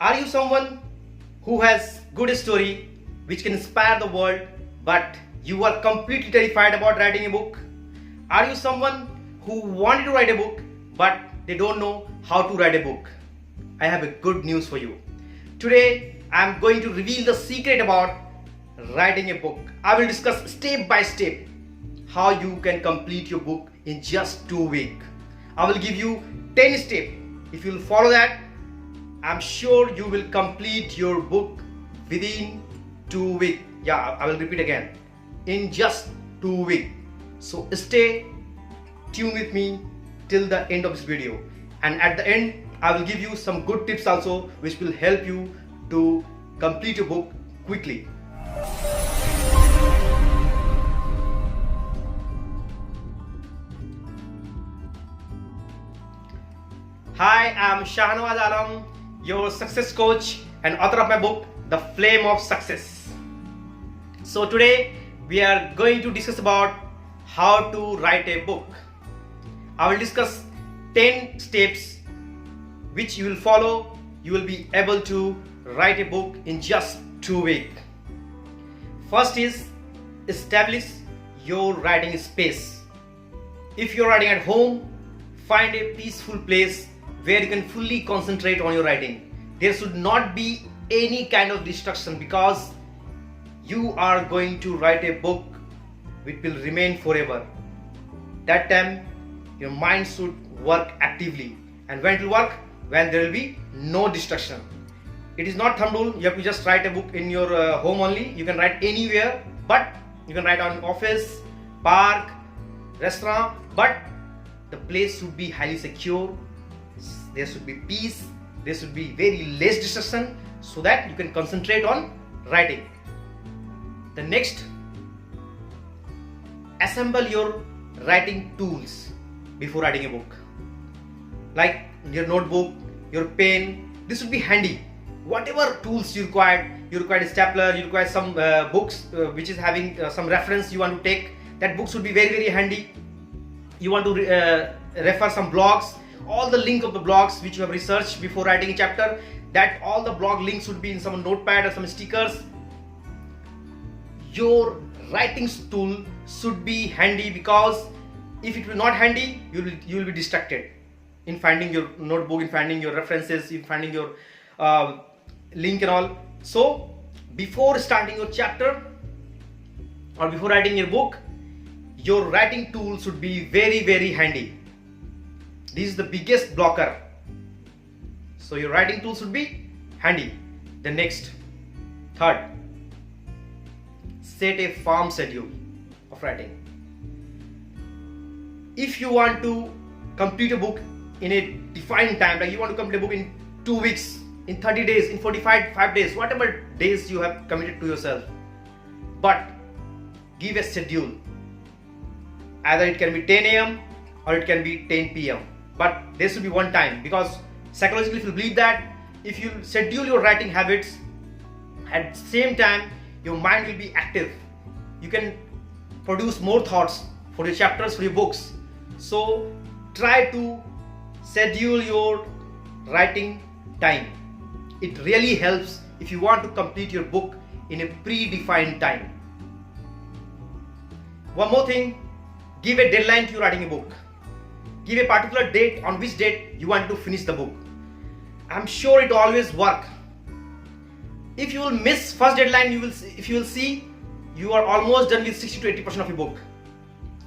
Are you someone who has good story which can inspire the world, but you are completely terrified about writing a book? Are you someone who wanted to write a book but they don't know how to write a book? I have a good news for you. Today I am going to reveal the secret about writing a book. I will discuss step by step how you can complete your book in just 2 weeks. I will give you 10 steps. If you will follow that, I'm sure you will complete your book within 2 weeks. Yeah, I will repeat again. In just 2 weeks. So stay tuned with me till the end of this video. And at the end, I will give you some good tips also which will help you to complete your book quickly. Hi, I'm Shahnawaz Alam, your success coach and author of my book, The Flame of Success. So today we are going to discuss about how to write a book. I will discuss 10 steps which you will follow. You will be able to write a book in just 2 weeks. First is establish your writing space. If you're writing at home, find a peaceful place where you can fully concentrate on your writing. There should not be any kind of distraction because you are going to write a book which will remain forever. That time your mind should work actively. And when it will work? When there will be no distraction. It is not thumb rule, you have to just write a book in your home only. You can write anywhere, but you can write on office, park, restaurant, but the place should be highly secure. There should be peace, there should be very less distraction so that you can concentrate on writing. The next, assemble your writing tools before writing a book. Like your notebook, your pen, this should be handy. Whatever tools you require a stapler, you require some books which is having some reference you want to take. That book should be very, very handy. You want to refer some blogs, all the link of the blogs which you have researched before writing a chapter, that all the blog links should be in some notepad or some stickers. Your writing tool should be handy because if it will not handy, you will be distracted in finding your notebook, in finding your references, in finding your link and all. So before starting your chapter or before writing your book, your writing tool should be very, very handy. This is the biggest blocker. So your writing tool should be handy. The next, third, set a firm schedule of writing. If you want to complete a book in a defined time, like you want to complete a book in 2 weeks, in 30 days, in 45 days, whatever days you have committed to yourself, but give a schedule. Either it can be 10 a.m. or it can be 10 p.m. But there should be one time, because psychologically if you believe that if you schedule your writing habits, at the same time your mind will be active. You can produce more thoughts for your chapters, for your books. So try to schedule your writing time. It really helps if you want to complete your book in a predefined time. One more thing, give a deadline to your writing a book. Give a particular date on which date you want to finish the book. I'm sure it always work. If you will miss first deadline, you will see you are almost done with 60 to 80% of your book.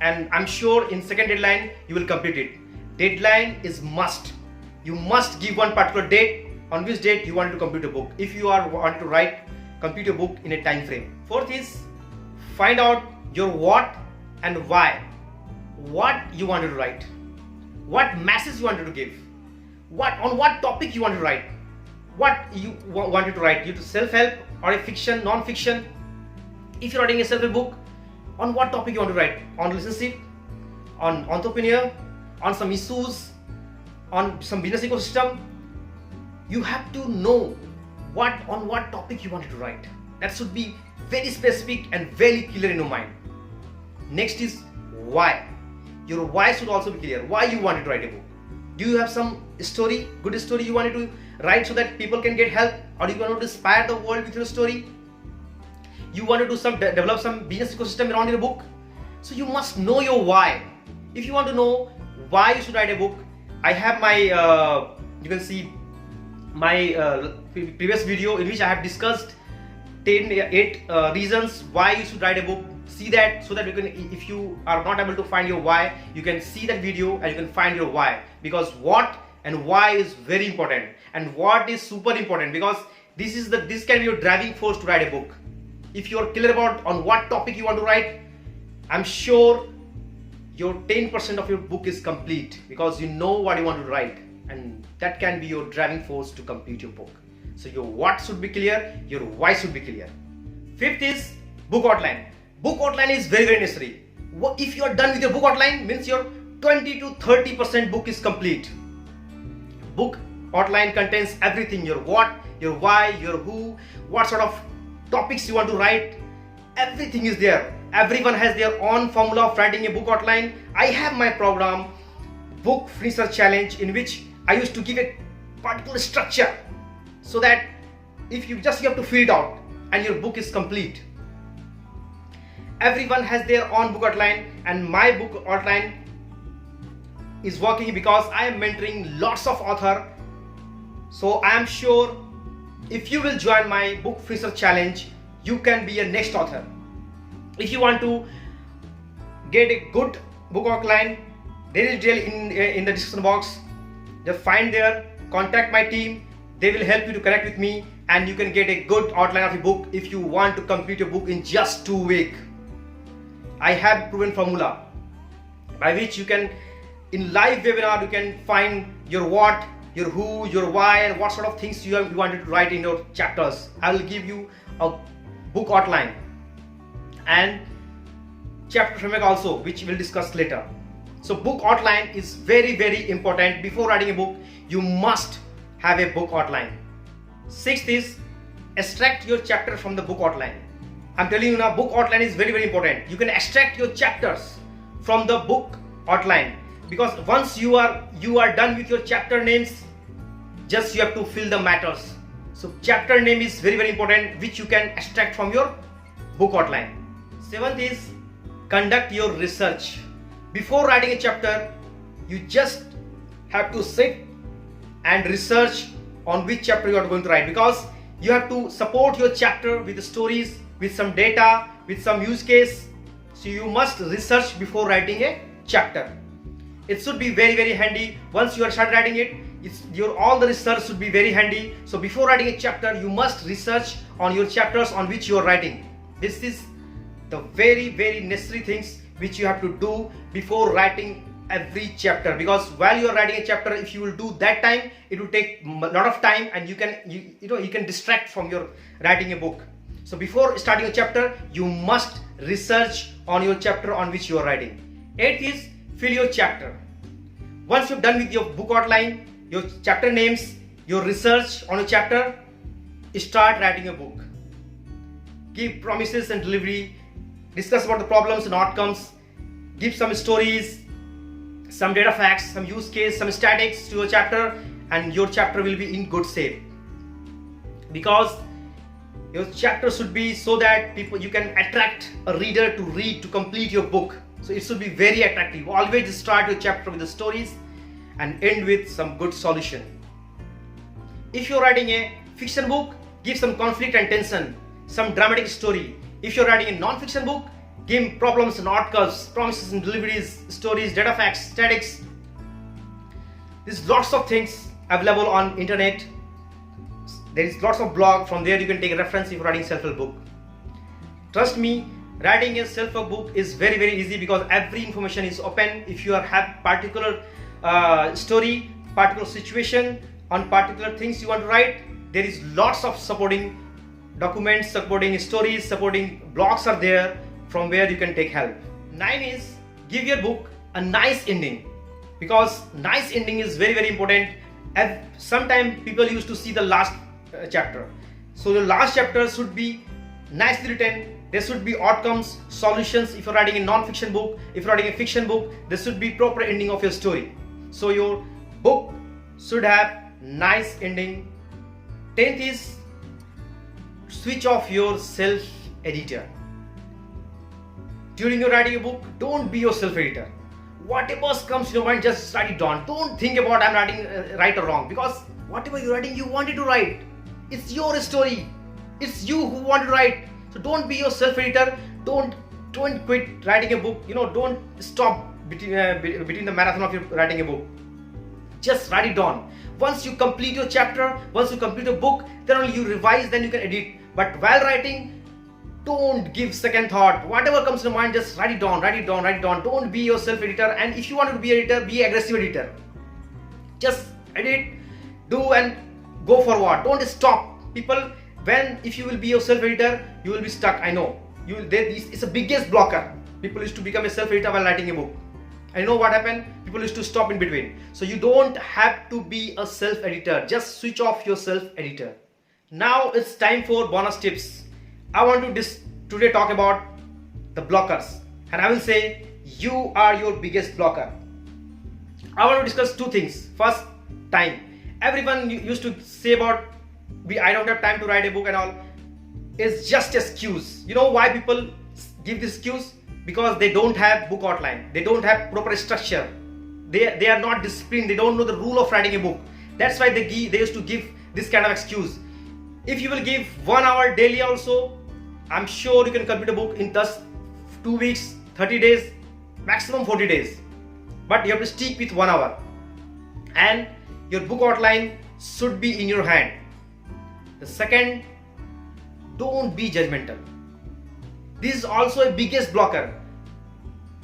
And I'm sure in second deadline you will complete it. Deadline is must. You must give one particular date on which date you want to complete a book if you want to complete a book in a time frame. Fourth is find out your what and why. What you wanted to write, what message you wanted to give, on what topic you want to write, what you wanted to write, you to self-help or a fiction, non-fiction. If you're writing a self-help book, on what topic you want to write, on relationship, on entrepreneur, on some issues, on some business ecosystem. You have to know on what topic you wanted to write. That should be very specific and very clear in your mind. Next is why. Your why should also be clear. Why you wanted to write a book. Do you have some story, good story you wanted to write so that people can get help, or you want to inspire the world with your story, you want to do some develop some business ecosystem around your book. So you must know your why. If you want to know why you should write a book, I have my you can see my previous video in which I have discussed 8 reasons why you should write a book. See that, so that you can, if you are not able to find your why, you can see that video and you can find your why. Because what and why is very important, and what is super important, because this can be your driving force to write a book. If you are clear about on what topic you want to write, I'm sure your 10% of your book is complete, because you know what you want to write, and that can be your driving force to complete your book. So your what should be clear, your why should be clear. 5th is book outline. Book outline is very, very necessary. If you are done with your book outline, means your 20 to 30% book is complete. Book outline contains everything: your what, your why, your who, what sort of topics you want to write. Everything is there. Everyone has their own formula of writing a book outline. I have my program, Book Finisher Challenge, in which I used to give a particular structure, so that if you have to fill it out and your book is complete. Everyone has their own book outline, and my book outline is working because I am mentoring lots of authors. So I am sure if you will join my Book Finisher Challenge, you can be a next author. If you want to get a good book outline, there is detail in the description box. Just find there, contact my team. They will help you to connect with me, and you can get a good outline of your book if you want to complete your book in just 2 weeks. I have proven formula by which you can, in live webinar, you can find your what, your who, your why, and what sort of things you wanted to write in your chapters. I will give you a book outline and chapter framework also, which we'll discuss later. So book outline is very, very important. Before writing a book, you must have a book outline. 6th is extract your chapter from the book outline. I'm telling you now, book outline is very, very important. You can extract your chapters from the book outline, because once you are done with your chapter names, just you have to fill the matters. So chapter name is very, very important, which you can extract from your book outline. 7th is conduct your research. Before writing a chapter, you just have to sit and research on which chapter you are going to write, because you have to support your chapter with the stories, with some data, with some use case. So you must research before writing a chapter. It should be very, very handy. Once you are start writing it, all the research should be very handy. So before writing a chapter, you must research on your chapters on which you are writing. This is the very, very necessary things which you have to do before writing every chapter, because while you are writing a chapter, if you will do that time, it will take a lot of time, and you can distract from your writing a book. So before starting a chapter, you must research on your chapter on which you are writing. 8th is fill your chapter. Once you're done with your book outline, your chapter names, your research on a chapter, start writing a book. Give promises and delivery, discuss about the problems and outcomes, give some stories, some data facts, some use case, some statics to your chapter, and your chapter will be in good shape. Because your chapter should be so that you can attract a reader to read, to complete your book. So it should be very attractive. Always start your chapter with the stories and end with some good solution. If you're writing a fiction book, give some conflict and tension, some dramatic story. If you're writing a non-fiction book, give problems and outcomes, promises and deliveries, stories, data facts, statics. There's lots of things available on internet. There is lots of blog. From there you can take a reference if you're writing self-help book. Trust me, writing a self-help book is very, very easy, because every information is open. If you have particular story, particular situation, on particular things you want to write, there is lots of supporting documents, supporting stories, supporting blogs are there from where you can take help. 9 is give your book a nice ending, because nice ending is very, very important. Sometimes people used to see the last chapter. So the last chapter should be nicely written. There should be outcomes, solutions. If you're writing a non-fiction book, if you're writing a fiction book, there should be proper ending of your story. So your book should have nice ending. 10th is switch off your self-editor. During your writing a book, don't be your self-editor. Whatever comes to your mind, just write it down. Don't think about I'm writing right or wrong, because whatever you're writing, you wanted to write. It's your story. It's you who want to write. So don't be your self-editor. Don't quit writing a book. Don't stop between the marathon of your writing a book. Just write it down. Once you complete your chapter, once you complete a book, then only you revise, then you can edit. But while writing, don't give second thought. Whatever comes to mind, just write it down, write it down, write it down. Don't be your self-editor. And if you want to be an editor, be an aggressive editor. Just edit, do, and go forward. Don't stop. People, if you will be your self-editor, you will be stuck. I know. It's the biggest blocker. People used to become a self-editor while writing a book. I know what happened. People used to stop in between. So you don't have to be a self-editor. Just switch off your self-editor. Now it's time for bonus tips. I want to today talk about the blockers, and I will say you are your biggest blocker. I want to discuss two things. First, time. Everyone used to say about I don't have time to write a book and all. It's just excuse. You know why people give this excuse? Because they don't have book outline. They don't have proper structure. They are not disciplined. They don't know the rule of writing a book. That's why they used to give this kind of excuse. If you will give 1 hour daily also, I'm sure you can complete a book in just 2 weeks, 30 days, maximum 40 days. But you have to stick with 1 hour. And your book outline should be in your hand. The second, don't be judgmental. This is also a biggest blocker.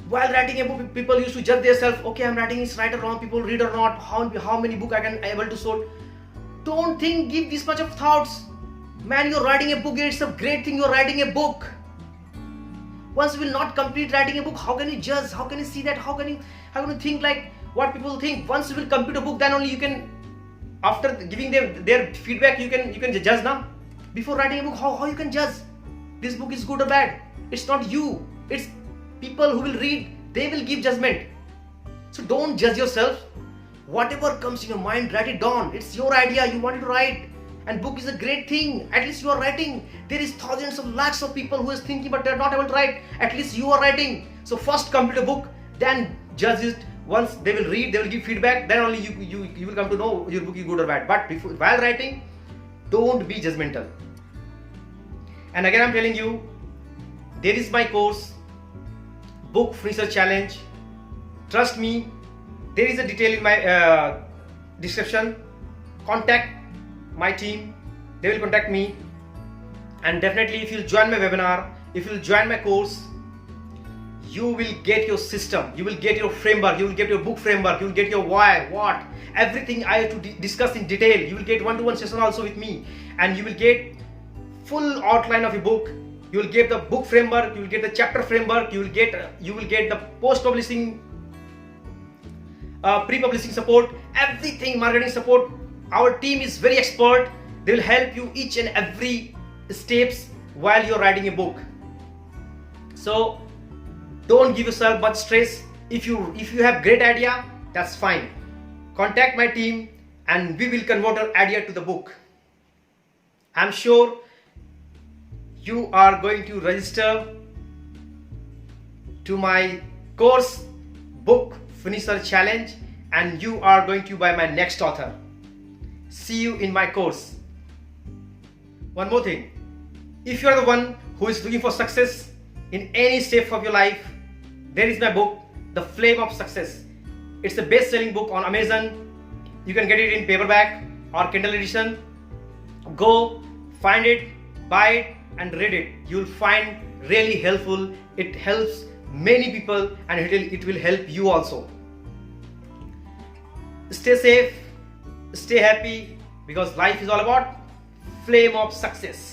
While writing a book, people used to judge themselves. Okay, I'm writing this right or wrong. People read or not. How many books I can able to sold. Don't give this much of thoughts. Man, you're writing a book. It's a great thing. You're writing a book. Once you will not complete writing a book, how can you judge? How can you see that? How can you think like what people think? Once you will complete a book, then only you can. After giving them their feedback, you can judge now. Before writing a book, how you can judge? This book is good or bad. It's not you. It's people who will read. They will give judgment. So don't judge yourself. Whatever comes in your mind, write it down. It's your idea. You wanted to write. And book is a great thing. At least you are writing. There is thousands of lakhs of people who is thinking but they are not able to write. At least you are writing. So first complete a book, then judge it. Once they will read, they will give feedback. Then only you will come to know your book is good or bad. But while writing, don't be judgmental. And again, I'm telling you, there is my course, Book Finisher Challenge. Trust me, there is a detail in my description. Contact my team. They will contact me. And definitely, if you join my webinar, if you join my course, you will get your system. You will get your framework. You will get your book framework. You will get your why, what, everything I have to discuss in detail. You will get one-to-one session also with me, and you will get full outline of a book. You will get the book framework, you will get the chapter framework, you will get the post-publishing, pre-publishing support, everything, marketing support. Our team is very expert. They will help you each and every steps while you're writing a book. So don't give yourself much stress. If you have great idea, that's fine. Contact my team and we will convert your idea to the book. I'm sure you are going to register to my course, Book Finisher Challenge, and you are going to be my next author. See you in my course. One more thing. If you are the one who is looking for success in any step of your life, there is my book, The Flame of Success. It's a best-selling book on Amazon. You can get it in paperback or Kindle edition. Go, find it, buy it, and read it. You'll find really helpful. It helps many people and it will help you also. Stay safe, stay happy, because life is all about flame of success.